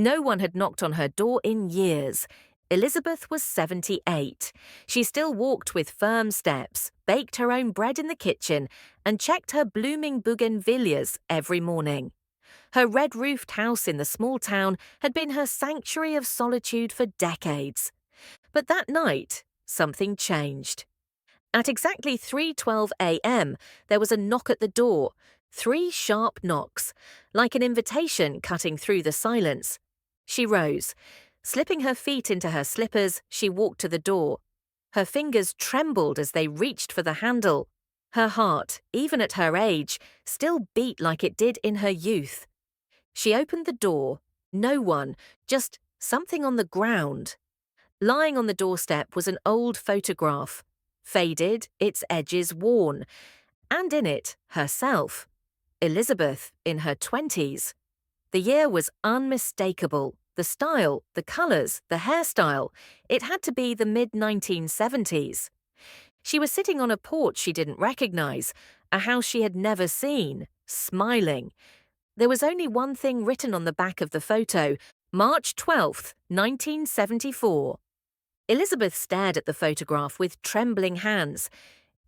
No one had knocked on her door in years. Elizabeth was 78. She still walked with firm steps, baked her own bread in the kitchen, and checked her blooming bougainvilleas every morning. Her red-roofed house in the small town had been her sanctuary of solitude for decades. But that night, something changed. At exactly 3:12 a.m., there was a knock at the door. 3 sharp knocks, like an invitation cutting through the silence. She rose. Slipping her feet into her slippers, she walked to the door. Her fingers trembled as they reached for the handle. Her heart, even at her age, still beat like it did in her youth. She opened the door. No one, just something on the ground. Lying on the doorstep was an old photograph. Faded, its edges worn. And in it, herself. Elizabeth, in her 20s. The year was unmistakable. The style, the colours, the hairstyle. It had to be the mid-1970s. She was sitting on a porch she didn't recognise, a house she had never seen, smiling. There was only one thing written on the back of the photo: March 12th, 1974. Elizabeth stared at the photograph with trembling hands.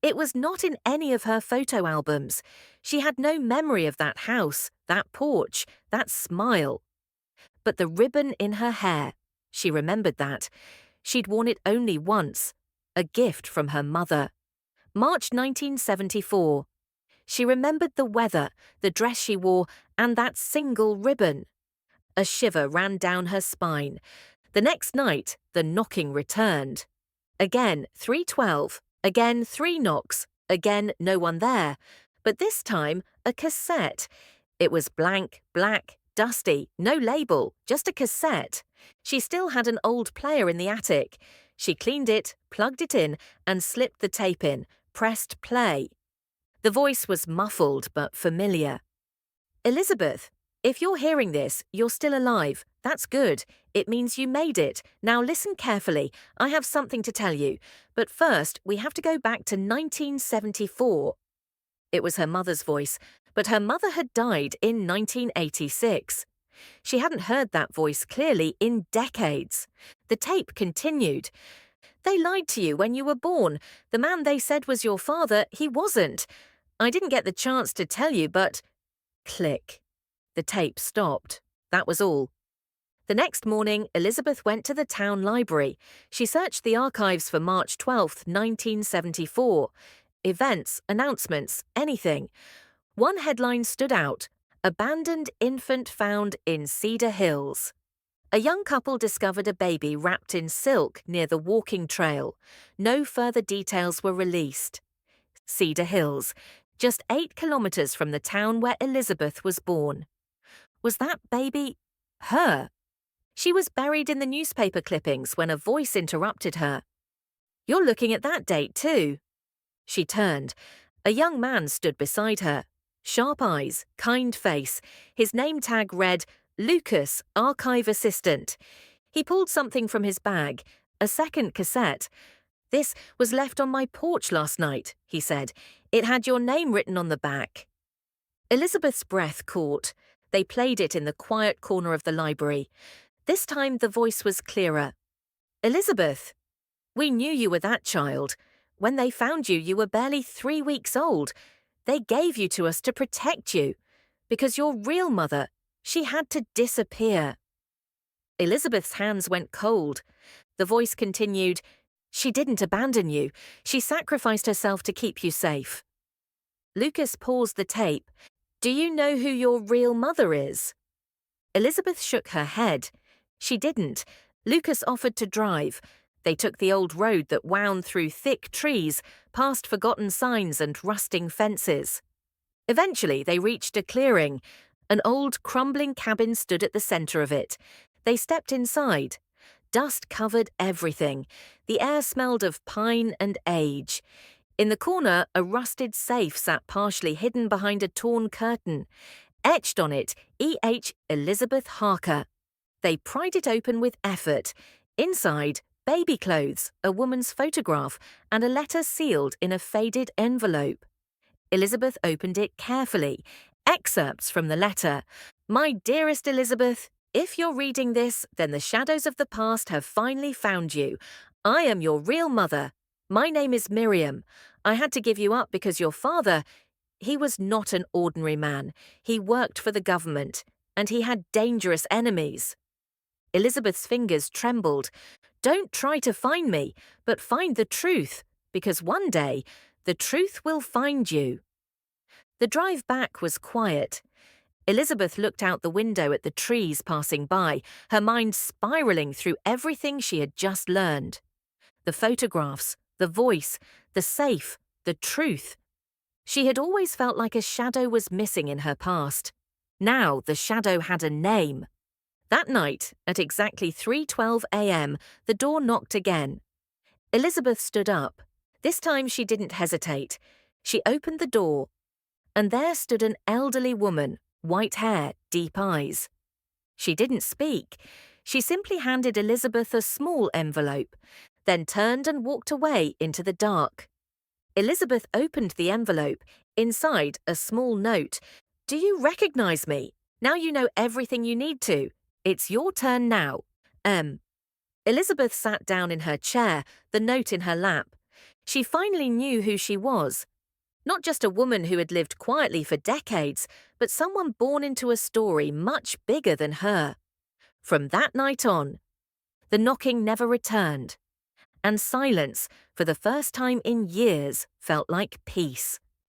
It was not in any of her photo albums. She had no memory of that house, that porch, that smile. But the ribbon in her hair, she remembered that. She'd worn it only once, a gift from her mother. March 1974. She remembered the weather, the dress she wore, and that single ribbon. A shiver ran down her spine. The next night, the knocking returned. Again, 3:12. Again, 3 knocks. Again, no one there. But this time, a cassette. It was blank, black, dusty, no label, just a cassette. She still had an old player in the attic. She cleaned it, plugged it in, and slipped the tape in, pressed play. The voice was muffled but familiar. Elizabeth, if you're hearing this, you're still alive. That's good. It means you made it. Now listen carefully. I have something to tell you. But first, we have to go back to 1974. It was her mother's voice, but her mother had died in 1986. She hadn't heard that voice clearly in decades. The tape continued. They lied to you when you were born. The man they said was your father, he wasn't. I didn't get the chance to tell you, but... Click. The tape stopped. That was all. The next morning, Elizabeth went to the town library. She searched the archives for March 12th, 1974. Events, announcements, anything. One headline stood out: Abandoned infant found in Cedar Hills. A young couple discovered a baby wrapped in silk near the walking trail. No further details were released. Cedar Hills, just 8 kilometres from the town where Elizabeth was born. Was that baby her? She was buried in the newspaper clippings when a voice interrupted her. You're looking at that date too. She turned. A young man stood beside her. Sharp eyes, kind face. His name tag read, Lucas, Archive Assistant. He pulled something from his bag, a second cassette. This was left on my porch last night, he said. It had your name written on the back. Elizabeth's breath caught. They played it in the quiet corner of the library. This time the voice was clearer. Elizabeth, we knew you were that child. When they found you, you were barely 3 weeks old. They gave you to us to protect you. Because your real mother, she had to disappear. Elizabeth's hands went cold. The voice continued, She didn't abandon you. She sacrificed herself to keep you safe. Lucas paused the tape. Do you know who your real mother is? Elizabeth shook her head. She didn't. Lucas offered to drive. They took the old road that wound through thick trees, past forgotten signs and rusting fences. Eventually, they reached a clearing. An old, crumbling cabin stood at the centre of it. They stepped inside. Dust covered everything. The air smelled of pine and age. In the corner, a rusted safe sat partially hidden behind a torn curtain. Etched on it, E.H. Elizabeth Harker. They pried it open with effort. Inside, baby clothes, a woman's photograph, and a letter sealed in a faded envelope. Elizabeth opened it carefully. Excerpts from the letter. My dearest Elizabeth, If you're reading this, then the shadows of the past have finally found you. I am your real mother. My name is Miriam. I had to give you up because your father, he was not an ordinary man. He worked for the government, and he had dangerous enemies. Elizabeth's fingers trembled. Don't try to find me, but find the truth, because one day the truth will find you. The drive back was quiet. Elizabeth looked out the window at the trees passing by, her mind spiraling through everything she had just learned. The photographs, the voice, the safe, the truth. She had always felt like a shadow was missing in her past. Now the shadow had a name. That night, at exactly 3:12 a.m., the door knocked again. Elizabeth stood up. This time she didn't hesitate. She opened the door, and there stood an elderly woman, white hair, deep eyes. She didn't speak. She simply handed Elizabeth a small envelope, then turned and walked away into the dark. Elizabeth opened the envelope. Inside, a small note. Do you recognize me? Now you know everything you need to. It's your turn now. Elizabeth sat down in her chair, the note in her lap. She finally knew who she was. Not just a woman who had lived quietly for decades, but someone born into a story much bigger than her. From that night on, the knocking never returned, and silence, for the first time in years, felt like peace.